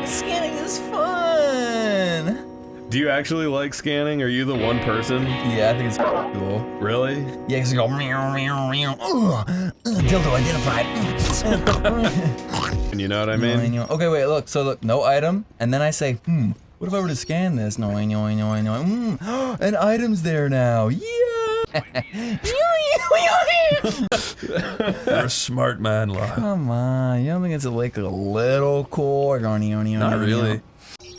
Scanning is fun. Do you actually like scanning? Are you the one person? Yeah, I think it's cool. Really? Yeah, because you go meow meow meow. Dildo identified. You know what I mean? Okay, wait, look. So look, no item, and then I say, what if I were to scan this? No, an item's there now. Yeah. You're a smart man, Lyle. Come on, you don't think it's like a little cool? Not really.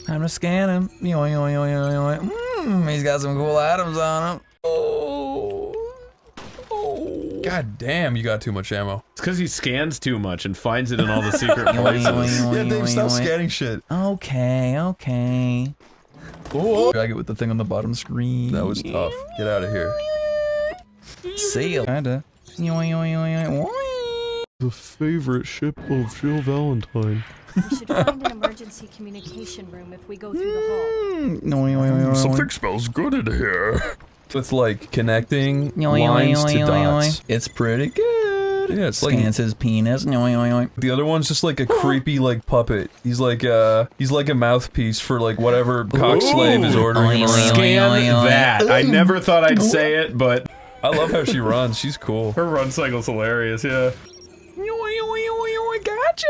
Time to scan him. He's got some cool items on him. Oh. God damn, you got too much ammo. It's because he scans too much and finds it in all the secret places. Yeah, Dave, stop scanning shit. Okay. Oh, drag it with the thing on the bottom screen. That was tough. Get out of here. See you. Kinda. The favorite ship of Jill Valentine. We should find an emergency communication room if we go through the hall. Something smells good in here. It's like connecting lines to dots. It's pretty good. Yeah, it's like Scans his penis. the other one's just like a creepy like puppet. He's like a mouthpiece for like whatever cock slave is ordering him around. Scan that. I never thought I'd say it, but I love how she runs. She's cool. her run cycle's hilarious. Yeah. Gotcha.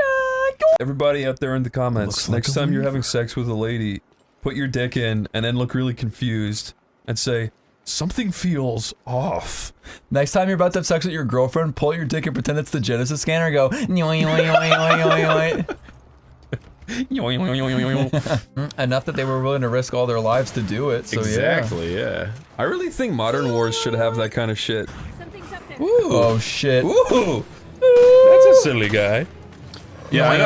Everybody out there in the comments, Looks like next a time you're weaver. having sex with a lady, put your dick in and then look really confused and say, something feels off. Next time you're about to have sex with your girlfriend, pull your dick and pretend it's the Genesis scanner and go. Enough that they were willing to risk all their lives to do it. So Exactly. Yeah. I really think Modern Wars should have that kind of shit. Something's up there. Yeah. Oh shit. Ooh! That's a silly guy. Yeah. I